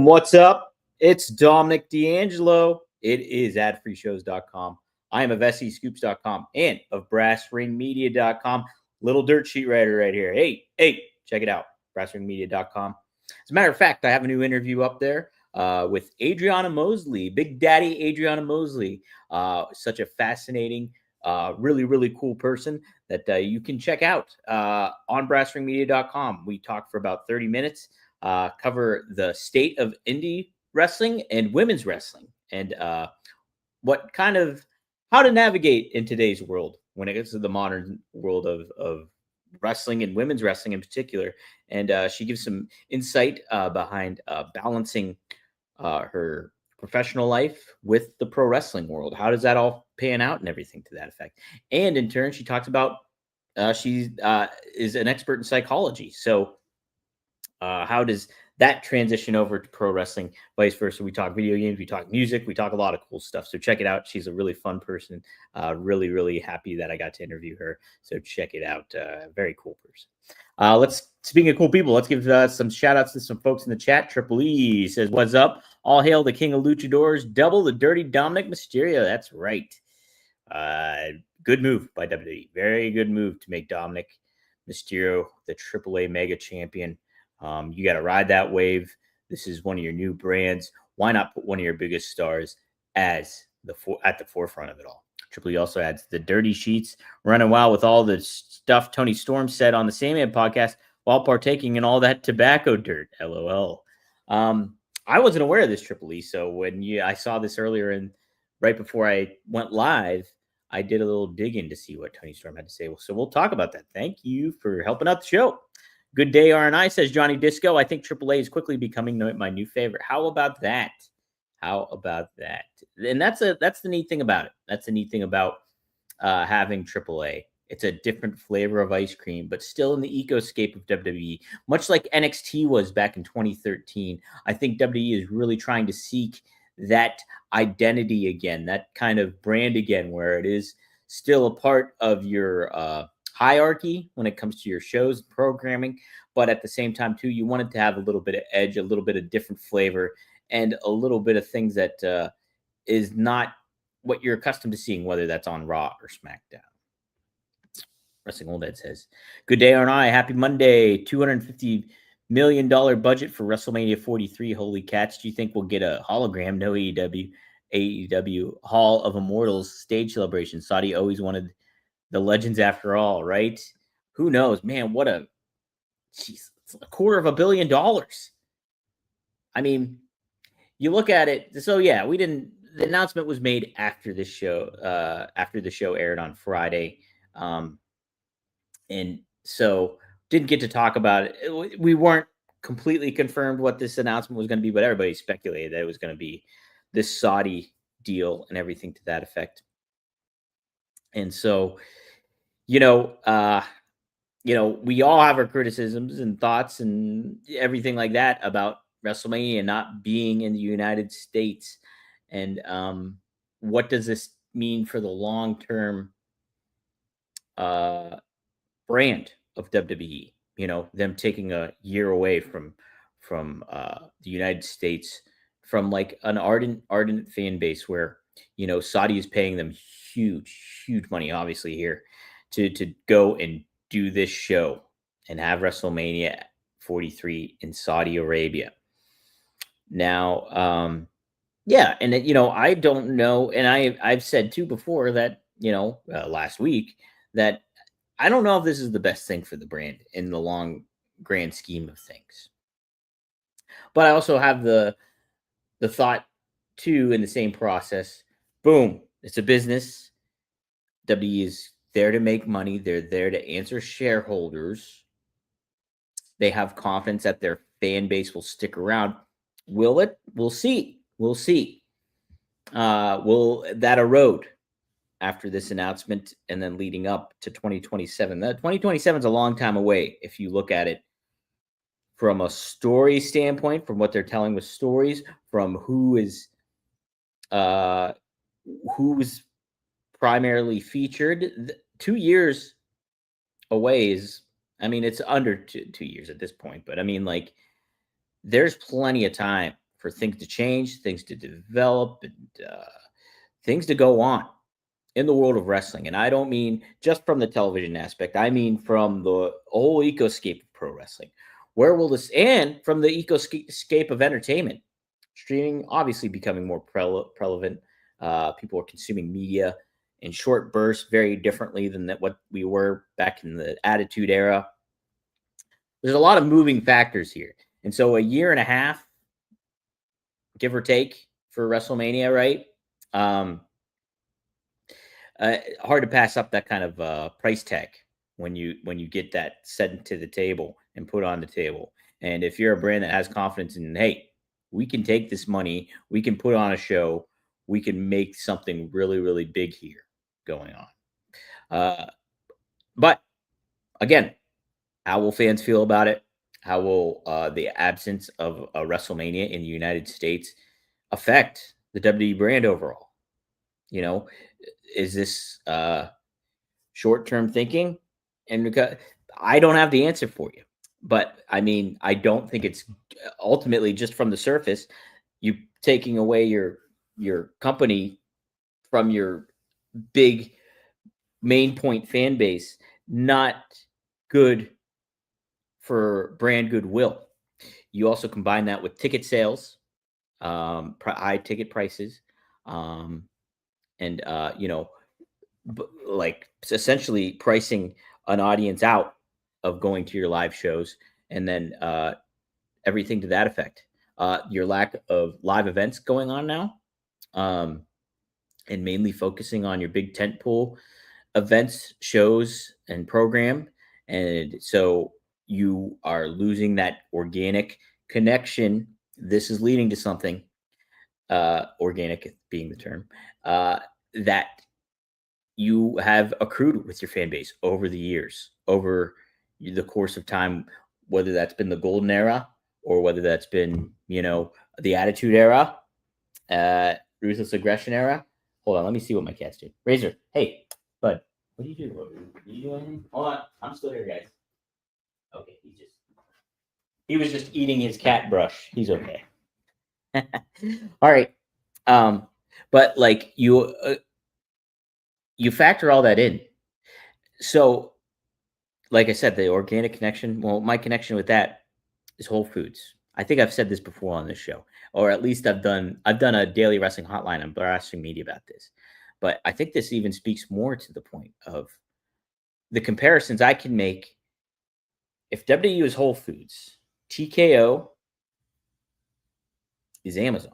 What's up? It's Dominic D'Angelo. It is adfreeshows.com. I am of SEScoops.com and of brassringmedia.com. Little dirt sheet writer right here. Hey, check it out. brassringmedia.com. As a matter of fact, I have a new interview up there with Adriana Mosley, Big Daddy Adriana Mosley. Such a fascinating, really cool person that you can check out on brassringmedia.com. We talk for about 30 minutes. Cover the state of indie wrestling and women's wrestling and how to navigate in today's world when it gets to the modern world of wrestling and women's wrestling in particular. And she gives some insight behind balancing her professional life with the pro wrestling world. How does that all pan out and everything to that effect? And in turn, she talks about she is an expert in psychology. So how does that transition over to pro wrestling, vice versa? We talk video games, we talk music, we talk a lot of cool stuff. So check it out. She's a really fun person. Really happy that I got to interview her. So check it out. Very cool person. Speaking of cool people, let's give some shout outs to some folks in the chat. Triple E says, "What's up? All hail the king of luchadors, double the dirty Dominic Mysterio." That's right. Good move by WWE. Very good move to make Dominic Mysterio the AAA mega champion. You got to ride that wave. This is one of your new brands. Why not put one of your biggest stars as at the forefront of it all? Triple E also adds the dirty sheets, running wild with all the stuff Tony Storm said on the Same Man podcast while partaking in all that tobacco dirt. LOL. I wasn't aware of this, Triple E. So when I saw this earlier and right before I went live, I did a little digging to see what Tony Storm had to say. So we'll talk about that. Thank you for helping out the show. Good day, RNI, says Johnny Disco. I think AAA is quickly becoming my new favorite. How about that? And that's the neat thing about it. That's the neat thing about having AAA. It's a different flavor of ice cream, but still in the ecoscape of WWE, much like NXT was back in 2013. I think WWE is really trying to seek that identity again, that kind of brand again, where it is still a part of your hierarchy when it comes to your shows and programming, but at the same time too, you want it to have a little bit of edge, a little bit of different flavor, and a little bit of things that is not what you're accustomed to seeing, whether that's on Raw or SmackDown. Wrestling Old Ed says, "Good day, RNI. Happy Monday. $250 million budget for WrestleMania 43. Holy cats! Do you think we'll get a hologram? No AEW Hall of Immortals stage celebration. Saudi always wanted the legends after all, right? Who knows, man? It's $250 million. I mean, you look at it. So yeah, the announcement was made after the show aired on Friday. And so didn't get to talk about it. We weren't completely confirmed what this announcement was going to be, but everybody speculated that it was going to be this Saudi deal and everything to that effect. And so, we all have our criticisms and thoughts and everything like that about WrestleMania not being in the United States. And what does this mean for the long-term brand of WWE? Them taking a year away from the United States, from like an ardent fan base where Saudi is paying them huge money, obviously, here to go and do this show and have WrestleMania 43 in Saudi Arabia. Now, and I don't know, and I've said too before that last week that I don't know if this is the best thing for the brand in the long grand scheme of things. But I also have the thought too, in the same process. Boom, it's a business. WWE is there to make money. They're there to answer shareholders. They have confidence that their fan base will stick around. Will it? We'll see. Will that erode after this announcement and then leading up to 2027? 2027 is a long time away if you look at it from a story standpoint, from what they're telling with stories, from who's primarily featured. 2 years away is, it's under 2 years at this point, but there's plenty of time for things to change, things to develop, and things to go on in the world of wrestling. And I don't mean just from the television aspect, I mean from the whole ecoscape of pro wrestling. Where will this, and from the ecoscape of entertainment, streaming obviously becoming more prevalent. People are consuming media in short bursts very differently than what we were back in the Attitude Era. There's a lot of moving factors here. And so a year and a half, give or take, for WrestleMania, right? Um, Hard to pass up that kind of price tag when you get that set to the table and put on the table. And if you're a brand that has confidence in, hey, we can take this money, we can put on a show, we can make something really really big here going on. But again, how will fans feel about it? How will the absence of a WrestleMania in the United States affect the WWE brand overall? You know, is this short term thinking? And because I don't have the answer for you, but I mean, I don't think it's ultimately just from the surface. You taking away your company from your big main point fan base, not good for brand goodwill. You also combine that with ticket sales, high ticket prices, um, and like essentially pricing an audience out of going to your live shows, and then everything to that effect. Your lack of live events going on now, um, and mainly focusing on your big tentpole events, shows, and program. And so you are losing that organic connection. This is leading to something, organic being the term, that you have accrued with your fan base over the years, over the course of time, whether that's been the golden era or whether that's been, the attitude era, ruthless aggression era. Hold on, let me see what my cat's doing. Razor, hey, bud, what do you do? Do you do anything? Hold on, I'm still here, guys. Okay, he was just eating his cat brush. He's okay. All right. Um, but like you factor all that in. So like I said, the organic connection. Well, my connection with that is Whole Foods. I think I've said this before on this show, or at least I've done a daily wrestling hotline on Wrestling Media about this. But I think this even speaks more to the point of the comparisons I can make. If WWE is Whole Foods, TKO is Amazon.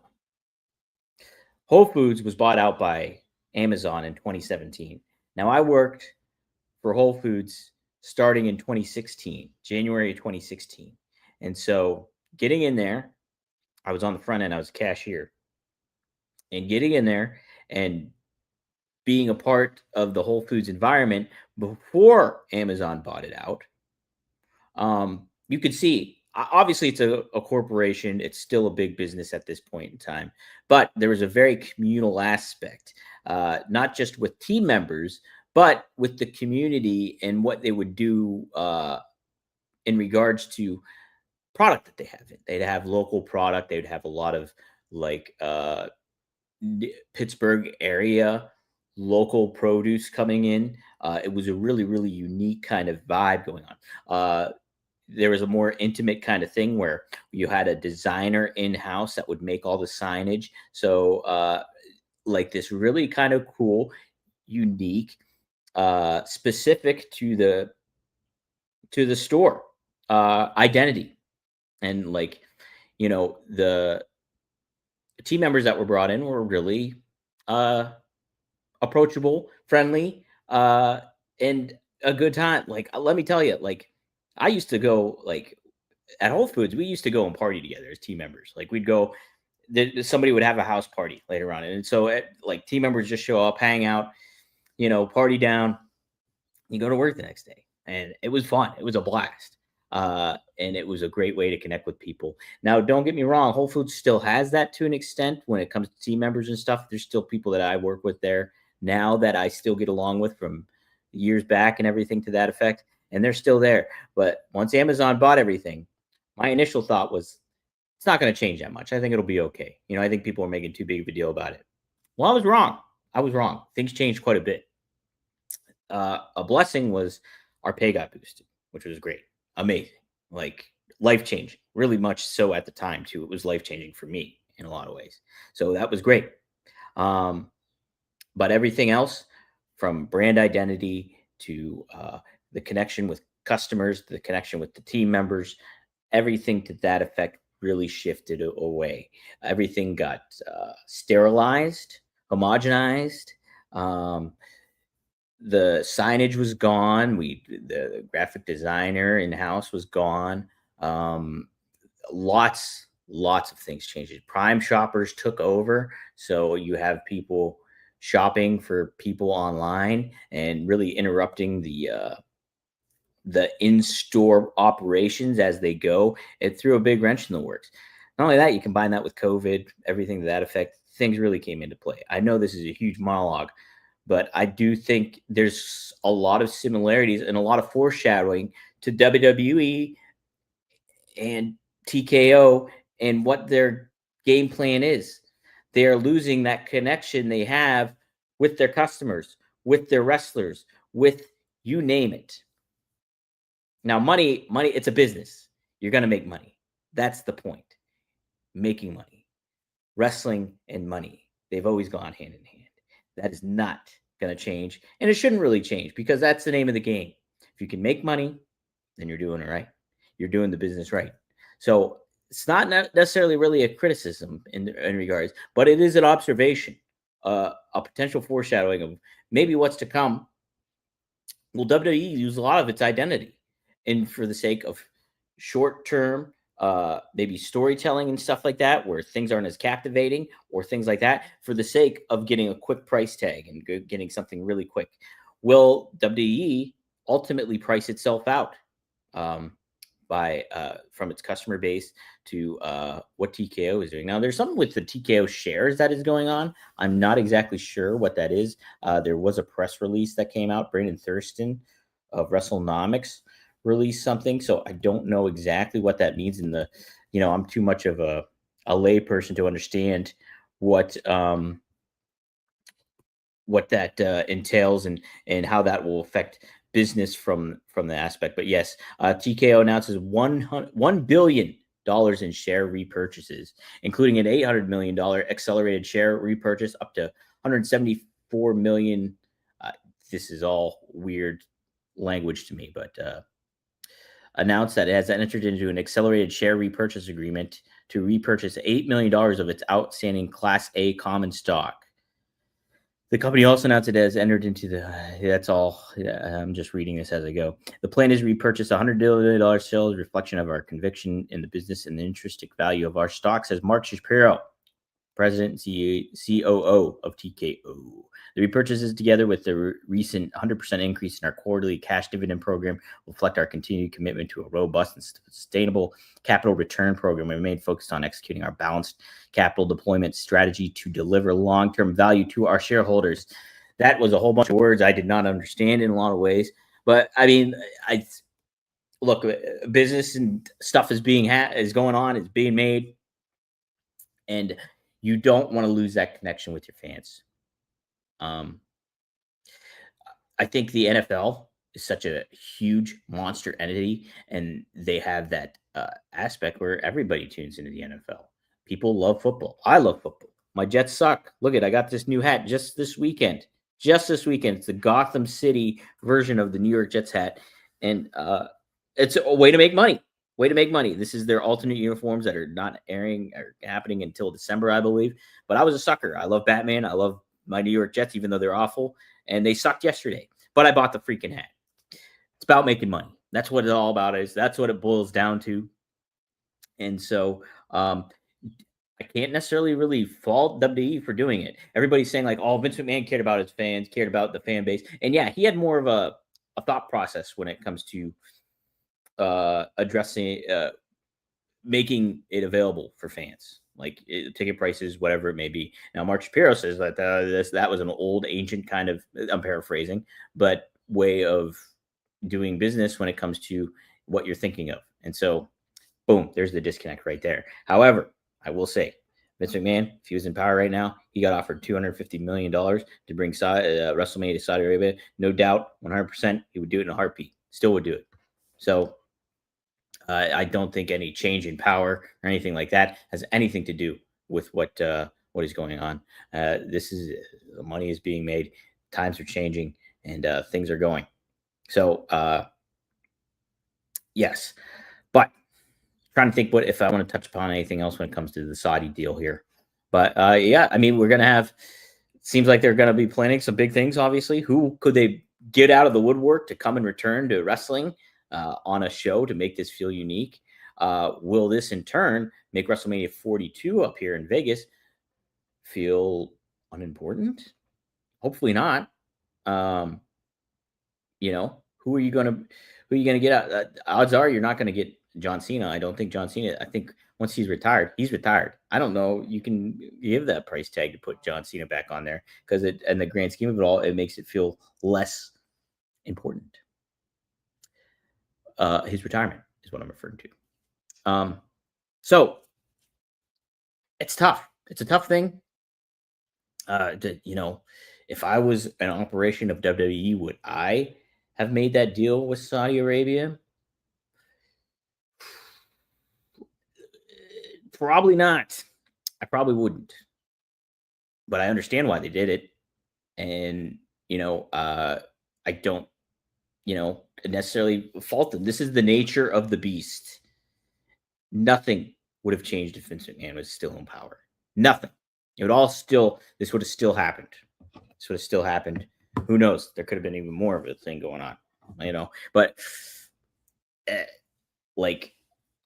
Whole Foods was bought out by Amazon in 2017. Now I worked for Whole Foods starting in 2016, January 2016. And so getting in there, I was on the front end, I was a cashier. And getting in there and being a part of the Whole Foods environment before Amazon bought it out, you could see obviously it's a corporation. It's still a big business at this point in time, but there was a very communal aspect, not just with team members, but with the community and what they would do in regards to product that they have. They'd have local product. They'd have a lot of like Pittsburgh area local produce coming in. It was a really, really unique kind of vibe going on. There was a more intimate kind of thing where you had a designer in house that would make all the signage. So, like this really kind of cool, unique, specific to the store identity, and like the team members that were brought in were really approachable, friendly, and a good time. Like, let me tell you, like, I used to go like at Whole Foods. We used to go and party together as team members. Like, we'd go. Somebody would have a house party later on, and so like team members just show up, hang out, party down. You go to work the next day, and it was fun. It was a blast. And it was a great way to connect with people. Now, don't get me wrong, Whole Foods still has that to an extent when it comes to team members and stuff. There's still people that I work with there now that I still get along with from years back and everything to that effect, and they're still there. But once Amazon bought everything, my initial thought was It's not going to change that much. I think it'll be okay. I think people are making too big of a deal about it. Well, I was wrong. I was wrong. Things changed quite a bit. A blessing was our pay got boosted, which was great, amazing, like life changing, really much so at the time too. It was life changing for me in a lot of ways, so that was great. Um, but everything else, from brand identity to the connection with customers, the connection with the team members, everything to that effect really shifted away. Everything got sterilized, homogenized. Um, the signage was gone. The graphic designer in house was gone. Um, lots of things changed. Prime shoppers took over, so you have people shopping for people online and really interrupting the in-store operations as they go. It threw a big wrench in the works. Not only that, you combine that with COVID, everything to that effect, things really came into play. I know this is a huge monologue, but I do think there's a lot of similarities and a lot of foreshadowing to WWE and TKO and what their game plan is. They are losing that connection they have with their customers, with their wrestlers, with you name it. Now, money, it's a business. You're going to make money. That's the point. Making money. Wrestling and money, they've always gone hand in hand. That is not going to change. And it shouldn't really change because that's the name of the game. If you can make money, then you're doing it right. You're doing the business right. So it's not necessarily really a criticism in regards, but it is an observation, a potential foreshadowing of maybe what's to come. Well, WWE used a lot of its identity, and for the sake of short term, maybe storytelling and stuff like that, where things aren't as captivating or things like that, for the sake of getting a quick price tag and getting something really quick. Will WWE ultimately price itself out um, by from its customer base to what TKO is doing? Now, there's something with the TKO shares that is going on. I'm not exactly sure what that is. There was a press release that came out. Brandon Thurston of WrestleNomics released something, so I don't know exactly what that means. I'm too much of a lay person to understand what what that entails and how that will affect business from the aspect. But yes, TKO announces $1 billion in share repurchases, including an $800 million accelerated share repurchase up to 174 million. This is all weird language to me, but announced that it has entered into an accelerated share repurchase agreement to repurchase $8 million of its outstanding Class A common stock. The company also announced it has entered into the. That's all. I'm just reading this as I go. The plan is to repurchase $100 billion sales, reflection of our conviction in the business and the intrinsic value of our stock, says Mark Shapiro, President and COO of TKO. The repurchases, together with the recent 100% increase in our quarterly cash dividend program, reflect our continued commitment to a robust and sustainable capital return program. We remain focused on executing our balanced capital deployment strategy to deliver long-term value to our shareholders. That was a whole bunch of words I did not understand in a lot of ways, but I mean, I look, business and stuff is is going on, it's being made, and you don't want to lose that connection with your fans. I think the NFL is such a huge monster entity, and they have that aspect where everybody tunes into the NFL. People love football. I love football. My Jets suck. Look at, I got this new hat just this weekend. Just this weekend, it's the Gotham City version of the New York Jets hat, and it's a way to make money. Way to make money. This is their alternate uniforms that are not airing or happening until December, I believe. But I was a sucker. I love Batman. I love my New York Jets, even though they're awful. And they sucked yesterday. But I bought the freaking hat. It's about making money. That's what it's all about. That's what it boils down to. And so I can't necessarily really fault WWE for doing it. Everybody's saying like, oh, Vince McMahon cared about his fans, cared about the fan base. And yeah, he had more of a thought process when it comes to addressing making it available for fans, like ticket prices, whatever it may be. Now, Mark Shapiro says that that was an old, ancient kind of, I'm paraphrasing, but way of doing business when it comes to what you're thinking of. And so, Boom, there's the disconnect right there. However, I will say, Vince McMahon, if he was in power right now, he got offered $250 million to bring WrestleMania to Saudi Arabia. No doubt, 100%, he would do it in a heartbeat. Still would do it. So I don't think any change in power or anything like that has anything to do with what is going on. This is money is being made, times are changing, and things are going. So yes, but trying to think what if I want to touch upon anything else when it comes to the Saudi deal here. But yeah, I mean, we're gonna have. Seems like they're gonna be planning some big things. Obviously, who could they get out of the woodwork to come and return to wrestling on a show to make this feel unique? Will this in turn make WrestleMania 42 up here in Vegas feel unimportant? Hopefully not. Um, who are you gonna get out? Odds are you're not gonna get John Cena. I don't think John Cena. I think once he's retired, he's retired. I don't know. You can give that price tag to put John Cena back on there because it, in the grand scheme of it all, it makes it feel less important. His retirement is what I'm referring to. So it's tough. It's a tough thing. If I was an operation of WWE, would I have made that deal with Saudi Arabia? Probably not. I probably wouldn't. But I understand why they did it. And, I don't, necessarily fault them. This is the nature of the beast. Nothing would have changed if Vince McMahon was still in power. Nothing. This would have still happened. This would have still happened. Who knows? There could have been even more of a thing going on, But,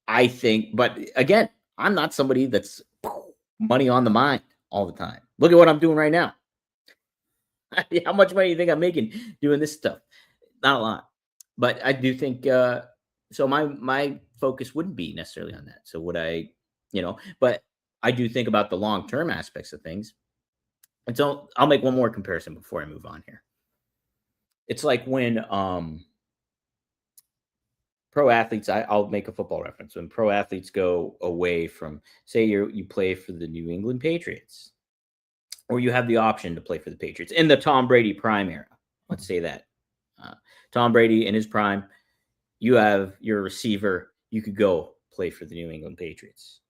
I think, but again, I'm not somebody that's money on the mind all the time. Look at what I'm doing right now. How much money do you think I'm making doing this stuff? Not a lot, but I do think. So my focus wouldn't be necessarily on that. So would I, But I do think about the long term aspects of things. And so I'll make one more comparison before I move on here. It's like when pro athletes. I'll make a football reference. When pro athletes go away from, say, you play for the New England Patriots, or you have the option to play for the Patriots in the Tom Brady prime era. Let's say that Tom Brady in his prime, you're a receiver. You could go play for the New England Patriots.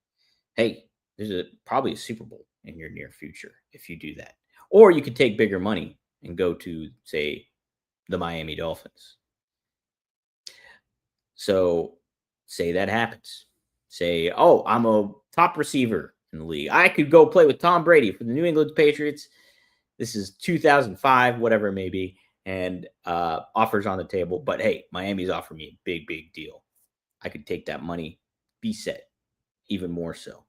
Hey, there's probably a Super Bowl in your near future if you do that. Or you could take bigger money and go to, say, the Miami Dolphins. So say that happens. Say, oh, I'm a top receiver in the league. I could go play with Tom Brady for the New England Patriots. This is 2005, whatever it may be, and offers on the table. But hey, Miami's offering me a big, big deal. I could take that money, be set, even more so.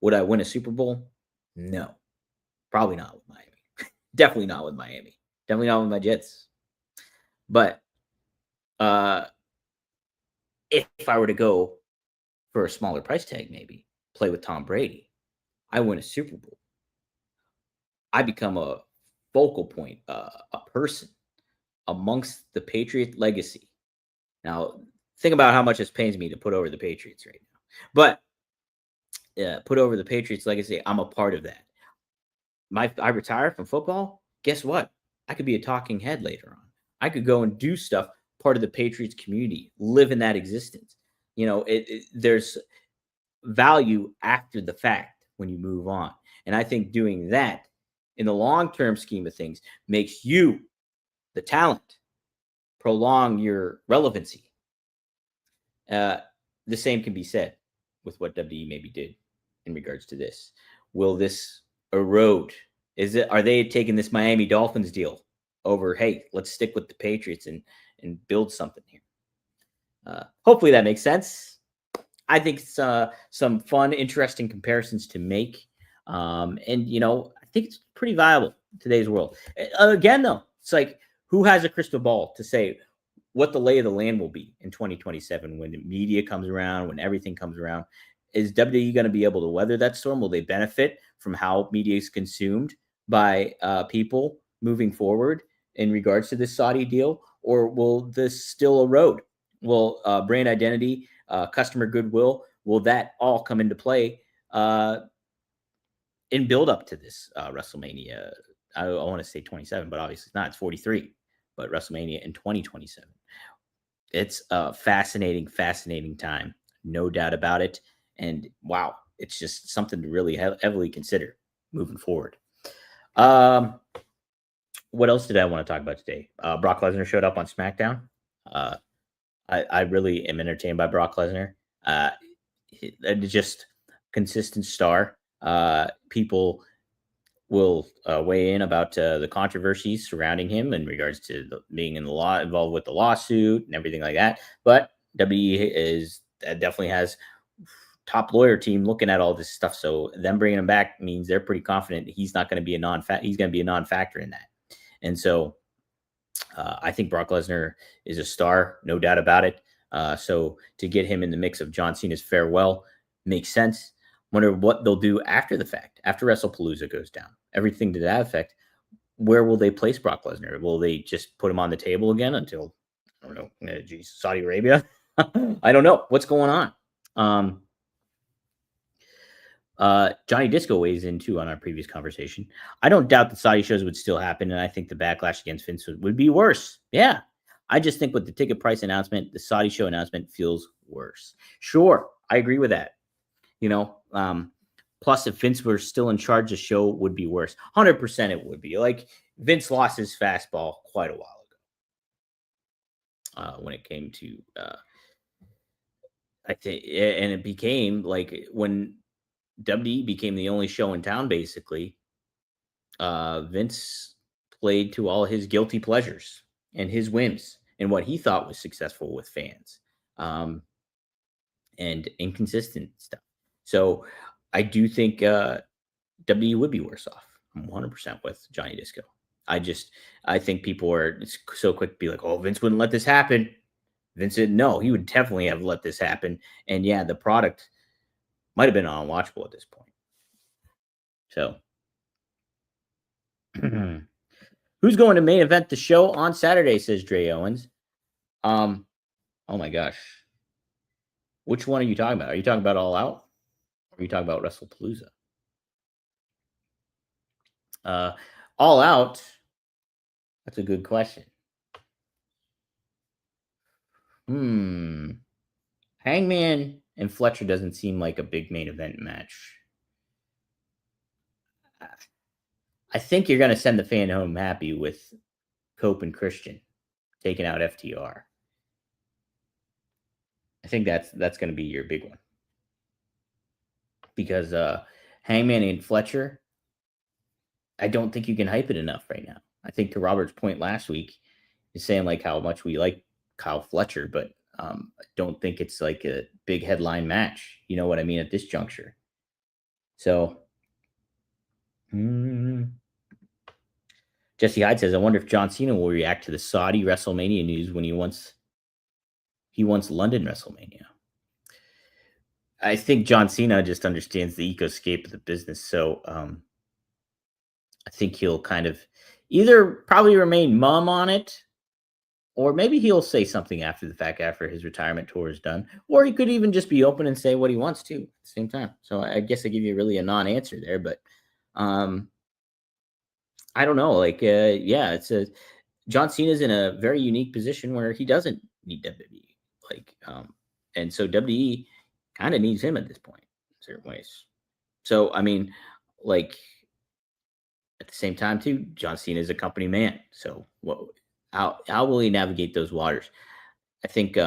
Would I win a Super Bowl? No, probably not with Miami. Definitely not with Miami. Definitely not with my Jets. But if I were to go for a smaller price tag, maybe play with Tom Brady, I win a Super Bowl. I become a focal point, a person amongst the Patriot legacy. Now, think about how much this pains me to put over the Patriots right now. But put over the Patriots legacy, I'm a part of that. I retire from football. Guess what? I could be a talking head later on. I could go and do stuff part of the Patriots community, live in that existence. There's value after the fact when you move on. And I think doing that in the long-term scheme of things makes you, the talent, prolong your relevancy. The same can be said with what WWE maybe did in regards to this. Will this erode? Are they taking this Miami Dolphins deal over, hey, let's stick with the Patriots and build something here? Hopefully that makes sense. I think it's some fun, interesting comparisons to make. And, I think it's pretty viable in today's world. Again, though, it's like, who has a crystal ball to say what the lay of the land will be in 2027 when the media comes around, when everything comes around? Is WWE going to be able to weather that storm? Will they benefit from how media is consumed by people moving forward in regards to this Saudi deal? Or will this still erode? Will brand identity, customer goodwill, will that all come into play in build up to this WrestleMania? I want to say 27, but obviously it's not. It's 43, but WrestleMania in 2027. It's a fascinating, fascinating time, no doubt about it. And wow, it's just something to really heavily consider moving forward. Um, what else did I want to talk about today? Brock Lesnar showed up on SmackDown. Uh, I really am entertained by Brock Lesnar. Just consistent star. People will weigh in about the controversies surrounding him in regards to being in the law involved with the lawsuit and everything like that. But WWE is definitely has top lawyer team looking at all this stuff. So them bringing him back means they're pretty confident he's not going to be a he's going to be a non-factor in that. And so I think Brock Lesnar is a star, no doubt about it. So to get him in the mix of John Cena's farewell makes sense. Wonder what they'll do after the fact, after WrestlePalooza goes down. Everything to that effect. Where will they place Brock Lesnar? Will they just put him on the table again until, I don't know, geez, Saudi Arabia? I don't know what's going on. Johnny Disco weighs in too on our previous conversation. I don't doubt the Saudi shows would still happen, and I think the backlash against Vince would be worse. Yeah. I just think with the ticket price announcement, the Saudi show announcement feels worse. Sure, I agree with that. Plus, if Vince were still in charge, the show would be worse. 100% it would be. Like, Vince lost his fastball quite a while ago when it came to, I think, and it became like when WWE became the only show in town, basically, Vince played to all his guilty pleasures and his whims and what he thought was successful with fans and inconsistent stuff. So I do think WWE would be worse off. I'm 100% with Johnny Disco. I think people are so quick to be like, oh, Vince wouldn't let this happen. Vince said, no, he would definitely have let this happen. And yeah, the product might have been unwatchable at this point. So, who's going to main event the show on Saturday? Says Dre Owens. Oh my gosh, which one are you talking about? Are you talking about All Out? Or are you talking about WrestlePalooza? All Out. That's a good question. Hangman and Fletcher doesn't seem like a big main event match. I think you're going to send the fan home happy with Cope and Christian taking out FTR. I think that's going to be your big one. Because Hangman and Fletcher, I don't think you can hype it enough right now. I think to Robert's point last week, is saying like how much we like Kyle Fletcher, but I don't think it's like a big headline match. You know what I mean at this juncture. So, Jesse Hyde says, I wonder if John Cena will react to the Saudi WrestleMania news when he wants London WrestleMania. I think John Cena just understands the ecoscape of the business. So I think he'll kind of either probably remain mum on it, or maybe he'll say something after the fact, after his retirement tour is done, or he could even just be open and say what he wants to at the same time. So I guess I give you really a non-answer there, but I don't know. Like, yeah, John Cena's in a very unique position where he doesn't need WWE. Like, and so WWE kind of needs him at this point in certain ways. So, I mean, like, at the same time, too, John Cena is a company man. So, how will he navigate those waters? I think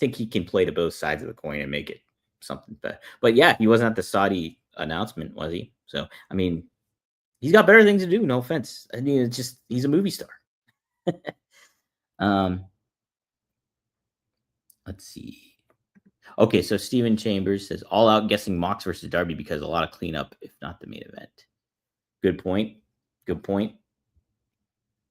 he can play to both sides of the coin and make it something better. But yeah, he wasn't at the Saudi announcement, was he? So, I mean, he's got better things to do. No offense. I mean, it's just he's a movie star. Let's see. Okay, so Steven Chambers says All Out guessing Mox versus Darby because a lot of cleanup, if not the main event. Good point. Good point.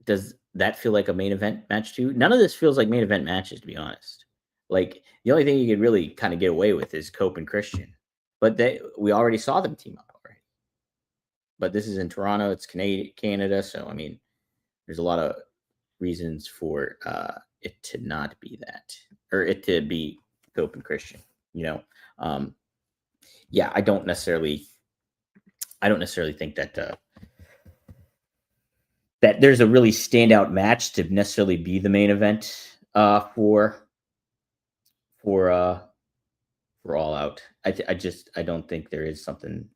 Does that feel like a main event match too? None of this feels like main event matches, to be honest. Like the only thing you could really kind of get away with is Cope and Christian, but we already saw them team up already. But this is in Toronto. It's Canada, so I mean, there's a lot of reasons for it to not be that, or it to be Cope and Christian. You know, um, yeah, I don't necessarily think that there's a really standout match to necessarily be the main event for for All Out. I don't think there is something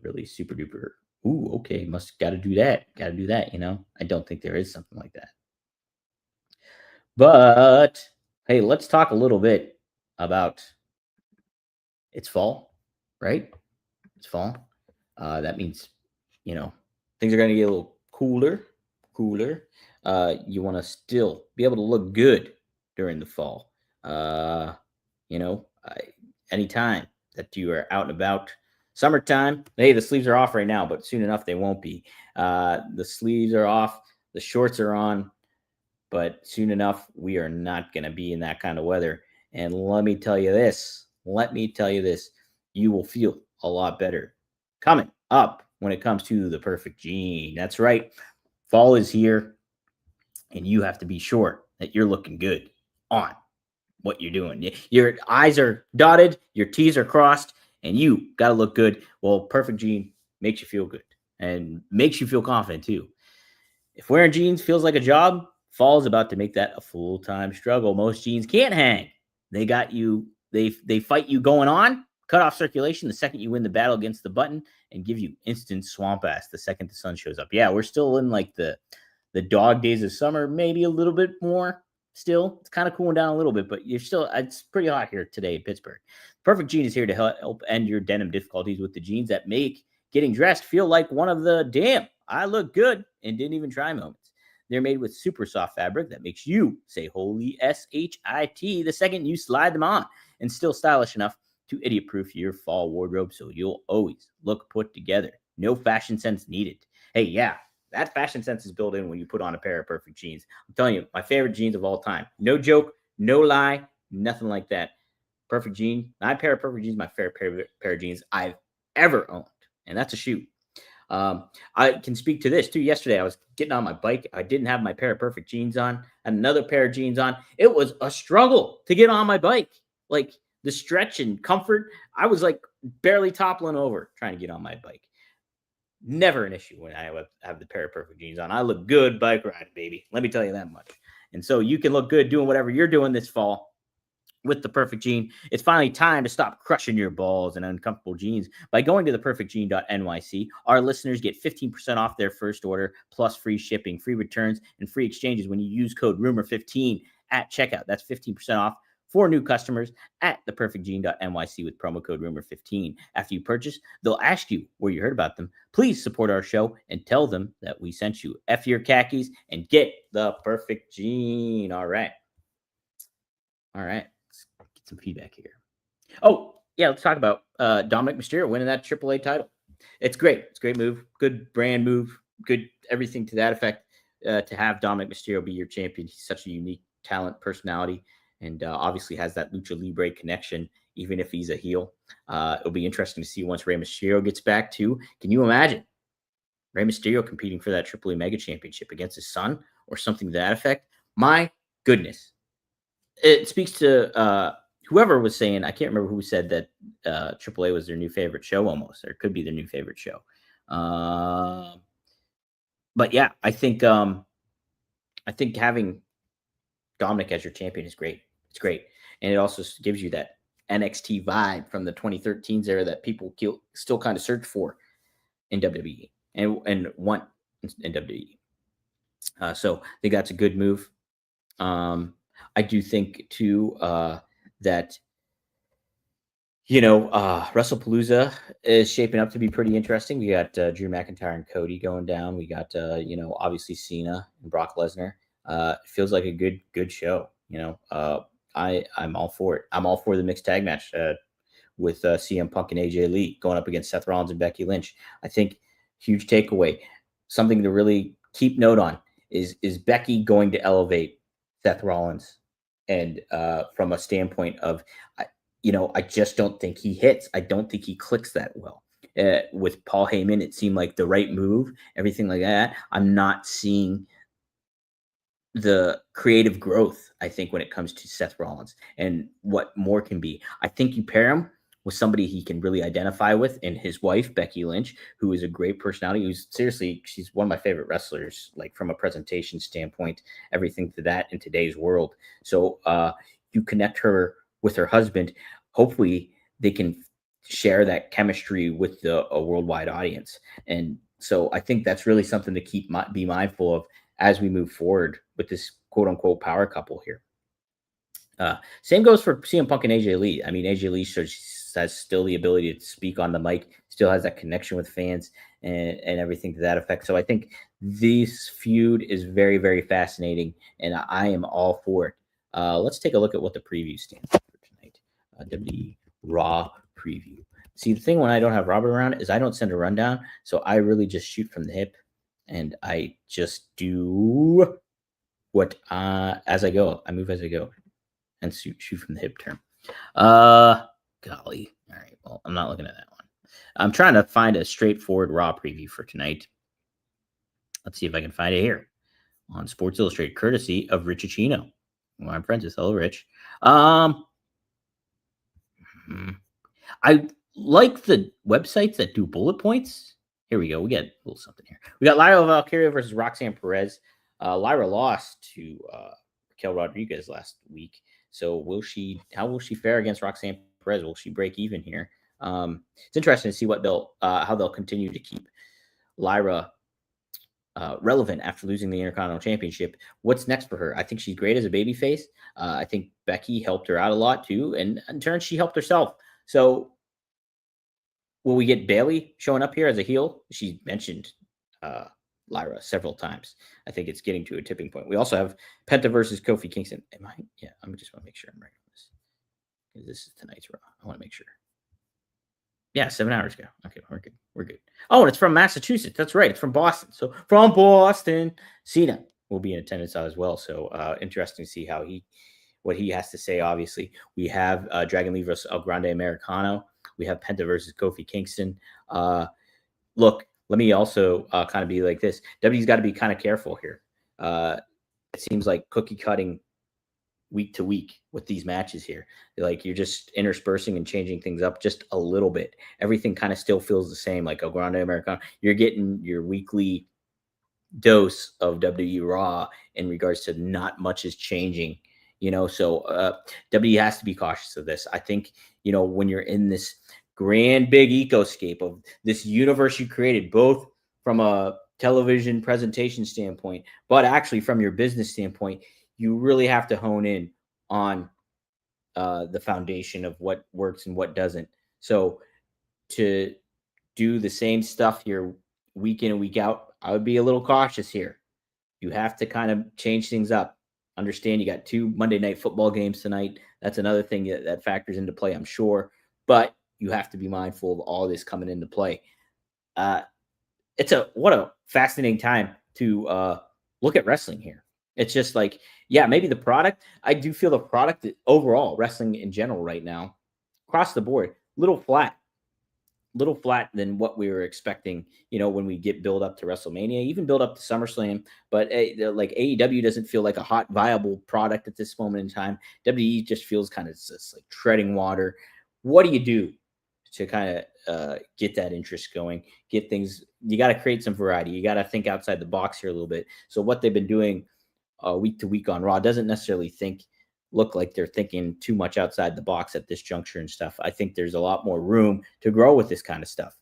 really super duper. Ooh, okay, must got to do that. Got to do that. I don't think there is something like that. But hey, let's talk a little bit about it's fall, right? It's fall. That means, you know, things are going to get a little cooler. You want to still be able to look good during the fall. Uh, you know, I, anytime that you are out and about, summertime, hey, the sleeves are off right now, but soon enough they won't be. The sleeves are off, the shorts are on, but soon enough we are not going to be in that kind of weather. And let me tell you this, you will feel a lot better coming up when it comes to the perfect gene. That's right, fall is here, and you have to be sure that you're looking good on what you're doing. Your I's are dotted, your T's are crossed, and you got to look good. Well, perfect gene makes you feel good and makes you feel confident too. If wearing jeans feels like a job, fall is about to make that a full-time struggle. Most jeans can't hang. They got you, they fight you going on, cut off circulation the second you win the battle against the button, and give you instant swamp ass the second the sun shows up. Yeah, we're still in like the dog days of summer, maybe a little bit more still. It's kind of cooling down a little bit, but it's pretty hot here today in Pittsburgh. Perfect Jean is here to help end your denim difficulties with the jeans that make getting dressed feel like one of the damn I look good and didn't even try moments. They're made with super soft fabric that makes you say holy SHIT the second you slide them on, and still stylish enough to idiot proof your fall wardrobe so you'll always look put together. No fashion sense needed. Hey, yeah, that fashion sense is built in when you put on a pair of perfect jeans. I'm telling you, my favorite jeans of all time. No joke, no lie, nothing like that. Perfect jean, my pair of perfect jeans, my favorite pair of jeans I've ever owned, and that's a shoe. I can speak to this too. Yesterday, I was getting on my bike. I didn't have my pair of perfect jeans on, and another pair of jeans on. It was a struggle to get on my bike. Like the stretch and comfort, I was like barely toppling over trying to get on my bike. Never an issue when I have the pair of perfect jeans on. I look good bike riding, baby. Let me tell you that much. And so you can look good doing whatever you're doing this fall with the perfect gene. It's finally time to stop crushing your balls and uncomfortable jeans. By going to theperfectgene.nyc, our listeners get 15% off their first order, plus free shipping, free returns, and free exchanges when you use code rumor15 at checkout. That's 15% off for new customers at theperfectgene.nyc with promo code rumor15. After you purchase, they'll ask you where you heard about them. Please support our show and tell them that we sent you. F your khakis and get the perfect gene. All right. Let's get some feedback here. Oh, yeah, let's talk about Dominic Mysterio winning that AAA title. It's great. It's a great move. Good brand move. Good everything to that effect. To have Dominic Mysterio be your champion, he's such a unique talent, personality, and obviously has that lucha libre connection. Even if he's a heel, it'll be interesting to see once Rey Mysterio gets back too. Can you imagine Rey Mysterio competing for that AAA Mega Championship against his son or something to that effect? My goodness, it speaks to whoever was saying, I can't remember who said that AAA was their new favorite show almost, or it could be their new favorite show. But yeah, I think having Dominic as your champion is great. It's great, and it also gives you that NXT vibe from the 2013s era that people still kind of search for in WWE and want in WWE. So I think that's a good move. I do think too that WrestlePalooza is shaping up to be pretty interesting. We got Drew McIntyre and Cody going down. We got obviously Cena and Brock Lesnar. It feels like a good show. I'm all for it. I'm all for the mixed tag match with CM Punk and AJ Lee going up against Seth Rollins and Becky Lynch. I think huge takeaway, something to really keep note on is Becky going to elevate Seth Rollins, and from a standpoint of, I just don't think he hits. I don't think he clicks that well. With Paul Heyman, it seemed like the right move, everything like that. I'm not seeing the creative growth, I think, when it comes to Seth Rollins and what more can be. I think you pair him with somebody he can really identify with, and his wife, Becky Lynch, who is a great personality, who's seriously, she's one of my favorite wrestlers, like from a presentation standpoint, everything to that in today's world. So you connect her with her husband. Hopefully, they can share that chemistry with a worldwide audience. And so I think that's really something to be mindful of as we move forward with this quote unquote power couple here. Same goes for CM Punk and AJ Lee. I mean, AJ Lee has still the ability to speak on the mic, still has that connection with fans and everything to that effect. So I think this feud is very, very fascinating, and I am all for it. Let's take a look at what the preview stands for tonight. WWE Raw preview. See, the thing when I don't have Robert around is I don't send a rundown, so I really just shoot from the hip, and I just do what as I go. I move as I go and shoot from the hip term. Golly. All right. Well, I'm not looking at that one. I'm trying to find a straightforward Raw preview for tonight. Let's see if I can find it here on Sports Illustrated, courtesy of Rich Achino, who I'm friends with. Hello, Rich. I like the websites that do bullet points. Here we go. We got a little something here. We got Lyra Valkyria versus Roxanne Perez. Lyra lost to Raquel Rodriguez last week. So how will she fare against Roxanne Perez? Will she break even here? It's interesting to see what how they'll continue to keep Lyra relevant after losing the Intercontinental Championship. What's next for her? I think she's great as a babyface. I think Becky helped her out a lot too, and in turn, she helped herself. So, will we get Bayley showing up here as a heel? She mentioned Lyra several times. I think it's getting to a tipping point. We also have Penta versus Kofi Kingston. Am I? Yeah, I just want to make sure I'm right on this. This is tonight's Raw. I want to make sure. Yeah, 7 hours ago. Okay, we're good. We're good. Oh, and it's from Massachusetts. That's right. It's from Boston. So from Boston, Cena will be in attendance as well. So interesting to see what he has to say. Obviously, we have Dragon Lee versus El Grande Americano. We have Penta versus Kofi Kingston. Look, let me also kind of be like this. W's got to be kind of careful here. It seems like cookie cutting week to week with these matches here. Like you're just interspersing and changing things up just a little bit. Everything kind of still feels the same. Like El Grande Americano, you're getting your weekly dose of WWE Raw in regards to not much is changing. So W has to be cautious of this. I think, when you're in this grand big ecoscape of this universe you created, both from a television presentation standpoint, but actually from your business standpoint, you really have to hone in on the foundation of what works and what doesn't. So to do the same stuff here week in and week out, I would be a little cautious here. You have to kind of change things up. Understand you got 2 Monday Night Football games tonight. That's another thing that factors into play, I'm sure. But you have to be mindful of all this coming into play. What a fascinating time to look at wrestling here. It's just like, yeah, maybe the product. I do feel the product overall, wrestling in general right now, across the board, little flat than what we were expecting, when we get build up to WrestleMania, even build up to SummerSlam. But like AEW doesn't feel like a hot, viable product at this moment in time. WWE just feels kind of just like treading water. What do you do to kind of get that interest going, get things? You got to create some variety. You got to think outside the box here a little bit. So what they've been doing week to week on Raw doesn't necessarily look like they're thinking too much outside the box at this juncture and stuff. I think there's a lot more room to grow with this kind of stuff.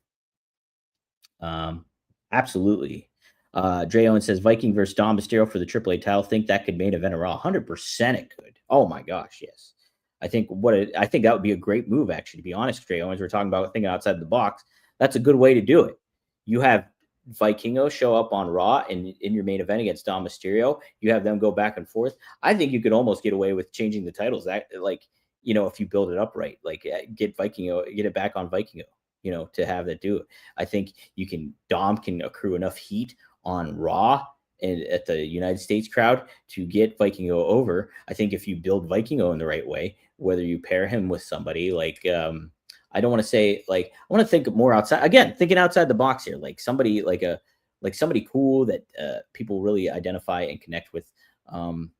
Absolutely. Dre Owen says Viking versus Dom Mysterio for the AAA title. Think that could main event a Raw? 100% it could. Oh my gosh, yes. I think that would be a great move, actually, to be honest, Dre Owens. We're talking about thinking outside the box. That's a good way to do it. You have Vikingo show up on Raw and in your main event against Dom Mysterio. You have them go back and forth. I think you could almost get away with changing the titles. If you build it up right, like get it back on Vikingo, to have that do it. I think Dom can accrue enough heat on Raw and at the United States crowd to get Vikingo over. I think if you build Vikingo in the right way, whether you pair him with somebody like, I don't want to say I want to think more outside, again, thinking outside the box here, like somebody somebody cool that people really identify and connect with Um,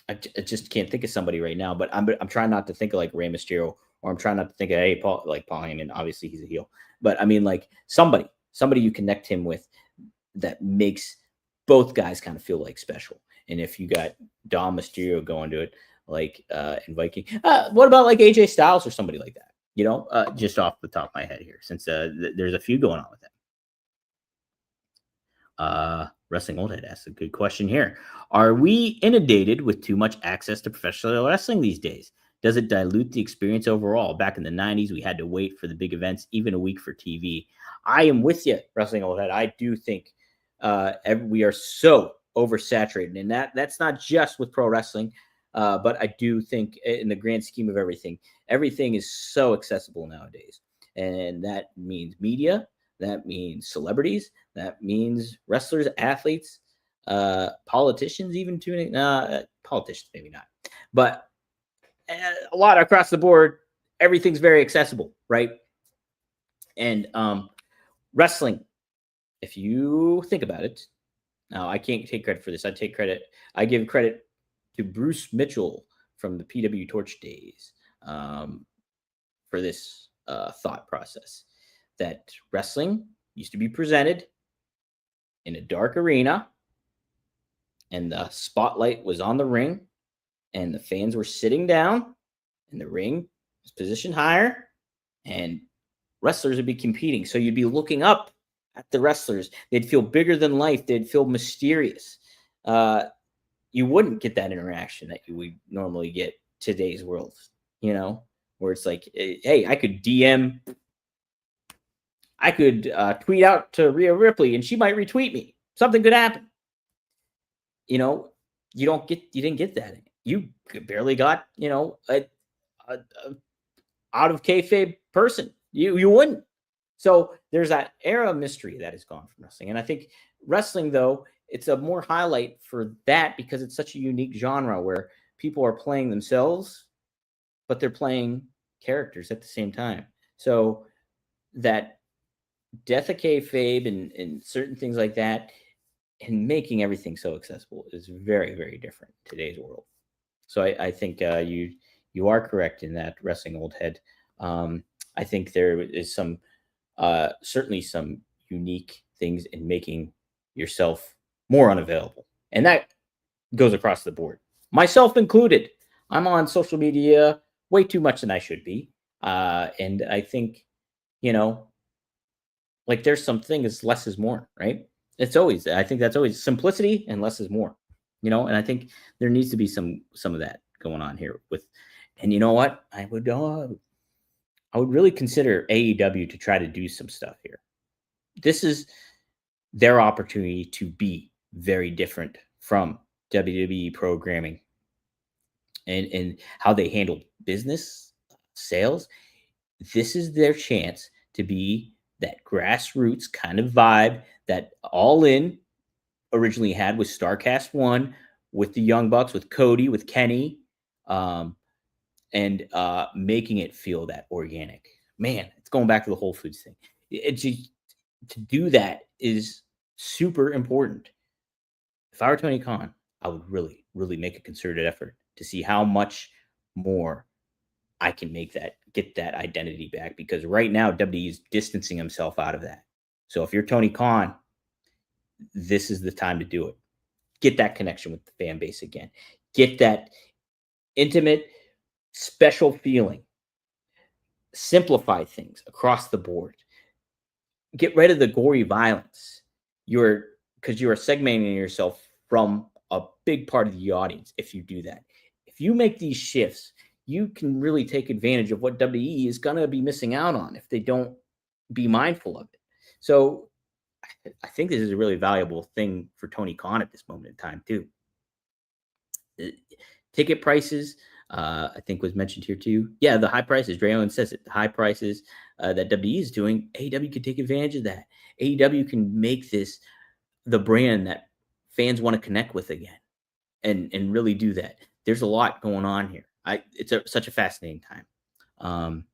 I just can't think of somebody right now, but I'm trying not to think of like Rey Mysterio, or I'm trying not to think of hey Paul Heyman. Obviously, he's a heel, but I mean like somebody you connect him with that makes both guys kind of feel like special. And if you got Dom Mysterio going to it, like in Viking, what about like AJ Styles or somebody like that? Just off the top of my head here, since there's a few going on with that. Wrestling Old Head asks a good question here. Are we inundated with too much access to professional wrestling these days? Does it dilute the experience overall? Back in the 90s, we had to wait for the big events, even a week for TV. I am with you, Wrestling Old Head. I do think we are so oversaturated, and that's not just with pro wrestling, but I do think in the grand scheme of everything is so accessible nowadays, and that means media, that means celebrities, that means wrestlers, athletes, politicians, even tuning. Politicians, maybe not, but a lot across the board. Everything's very accessible, right? And wrestling, if you think about it, now I can't take credit for this. I give credit to Bruce Mitchell from the PW Torch days for this thought process that wrestling used to be presented in a dark arena, and the spotlight was on the ring, and the fans were sitting down, and the ring was positioned higher, and wrestlers would be competing. So you'd be looking up at the wrestlers. They'd feel bigger than life. They'd feel mysterious. Uh, you wouldn't get that interaction that you would normally get today's world, where it's like, hey, I could tweet out to Rhea Ripley and she might retweet me. Something could happen. You know, you didn't get that. You barely got, a out of kayfabe person. You wouldn't. So there's that era of mystery that is gone from wrestling. And I think wrestling, though, it's a more highlight for that because it's such a unique genre where people are playing themselves, but they're playing characters at the same time. So that death of kayfabe and certain things like that and making everything so accessible is very, very different in today's world. So I think you are correct in that, wrestling old head. I think there is certainly some unique things in making yourself more unavailable, and that goes across the board, myself included. I'm on social media way too much than I should be, and I think you know, like there's something is less is more, right? I think that's always simplicity and less is more, and I think there needs to be some of that going on here with, and you know what, I would really consider AEW to try to do some stuff here. This is their opportunity to be very different from WWE programming and how they handle business sales. This is their chance to be that grassroots kind of vibe that All In originally had with Starcast One, with the Young Bucks, with Cody, with Kenny, um, and making it feel that organic. Man, it's going back to the Whole Foods thing. To do that is super important. If I were Tony Khan, I would really, really make a concerted effort to see how much more I can get that identity back. Because right now, WWE is distancing himself out of that. So if you're Tony Khan, this is the time to do it. Get that connection with the fan base again. Get that intimate, special feeling. Simplify things across the board. Get rid of the gory violence. Because you are segmenting yourself from a big part of the audience if you do that. If you make these shifts, you can really take advantage of what WWE is going to be missing out on if they don't be mindful of it. So I think this is a really valuable thing for Tony Khan at this moment in time, too. Ticket prices, I think was mentioned here too. Yeah, the high prices. Dre Owen says it. The high prices that WWE is doing, AEW can take advantage of that. AEW can make this the brand that fans want to connect with again, and really do that. There's a lot going on here. It's such a fascinating time.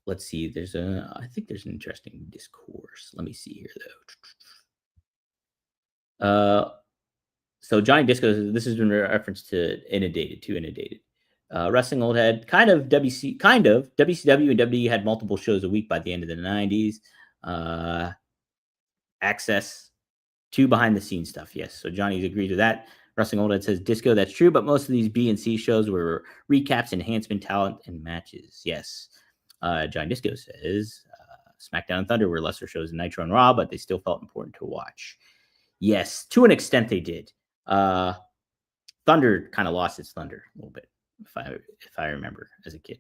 Let's see. I think there's an interesting discourse. Let me see here though. So Johnny Disco, this is in reference to Inundated. Wrestling Old Head, kind of WCW and WWE had multiple shows a week by the end of the 90s. Access to behind the scenes stuff, yes. So Johnny agrees with that. Wrestling Old Head says Disco, that's true, but most of these B and C shows were recaps, enhancement, talent, and matches. Yes. Johnny Disco says SmackDown and Thunder were lesser shows than Nitro and Raw, but they still felt important to watch. Yes, to an extent they did. Thunder kind of lost its thunder a little bit, if I remember as a kid.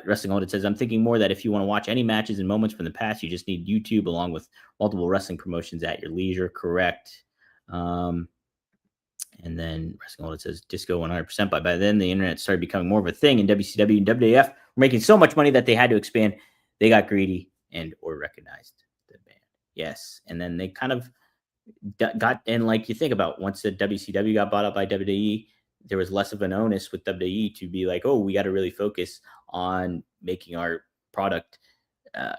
Wrestling Audit says, I'm thinking more that if you want to watch any matches and moments from the past, you just need YouTube along with multiple wrestling promotions at your leisure. Correct. And then Wrestling Audit says, Disco 100%. But by then, the internet started becoming more of a thing, and WCW and WWF were making so much money that they had to expand. They got greedy and or recognized the band. Yes. And then they kind of got, and like you think about, once the WCW got bought up by WWE, there was less of an onus with WWE to be like, oh, we got to really focus on making our product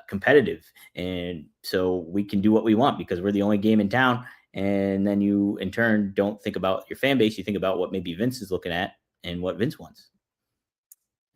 competitive, and so we can do what we want because we're the only game in town. And then you in turn don't think about your fan base, you think about what maybe Vince is looking at and what Vince wants.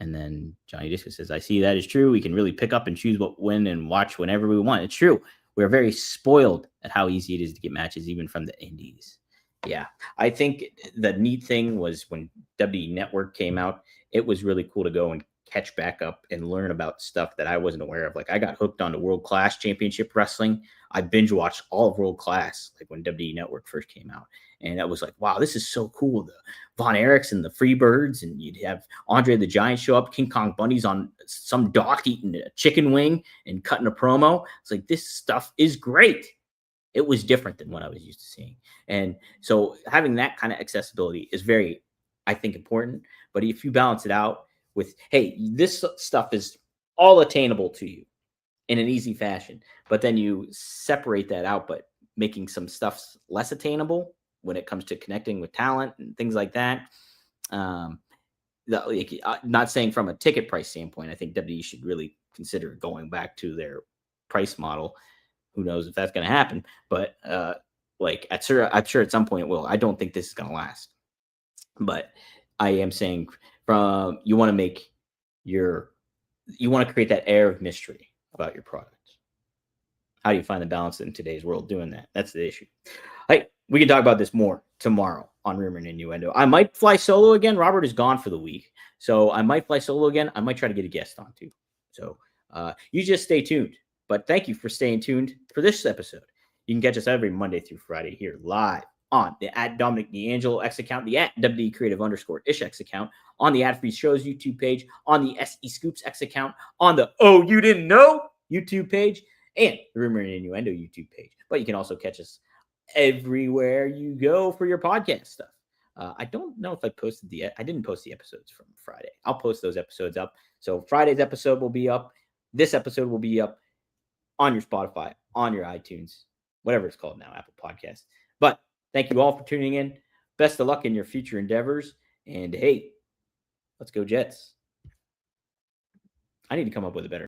And then Johnny Disco says, I see that is true. We can really pick up and choose what win and watch whenever we want. It's true. We're very spoiled at how easy it is to get matches, even from the indies. Yeah. I think the neat thing was when WWE Network came out, it was really cool to go and catch back up and learn about stuff that I wasn't aware of. Like, I got hooked onto World Class Championship Wrestling. I binge watched all of World Class, like when WWE Network first came out. And I was like, wow, this is so cool. The Von Erichs and the Freebirds, and you'd have Andre the Giant show up, King Kong Bundy's on some dock eating a chicken wing and cutting a promo. It's like, this stuff is great. It was different than what I was used to seeing. And so having that kind of accessibility is very, I think, important. But if you balance it out with, hey, this stuff is all attainable to you in an easy fashion, but then you separate that out, but making some stuff less attainable when it comes to connecting with talent and things like that. Not saying from a ticket price standpoint, I think WWE should really consider going back to their price model. Who knows if that's going to happen? But I'm sure at some point it will. I don't think this is going to last. But I am saying, you want to create that air of mystery about your product. How do you find the balance in today's world doing that? That's the issue. We can talk about this more tomorrow on Rumor and Innuendo. I might fly solo again. Robert is gone for the week, so I might fly solo again. I might try to get a guest on too. So you just stay tuned. But thank you for staying tuned for this episode. You can catch us every Monday through Friday here live on the @Dominic D'Angelo X account, the @WD_Creative_ish X account, on the Ad Free Shows YouTube page, on the SE Scoops X account, on the Oh You Didn't Know YouTube page, and the Rumor and Innuendo YouTube page. But you can also catch us everywhere you go for your podcast stuff. I don't know if I didn't post the episodes from Friday. I'll post those episodes up. So Friday's episode will be up. This episode will be up on your Spotify, on your iTunes, whatever it's called now, Apple Podcasts. But thank you all for tuning in. Best of luck in your future endeavors. And hey, let's go Jets. I need to come up with a better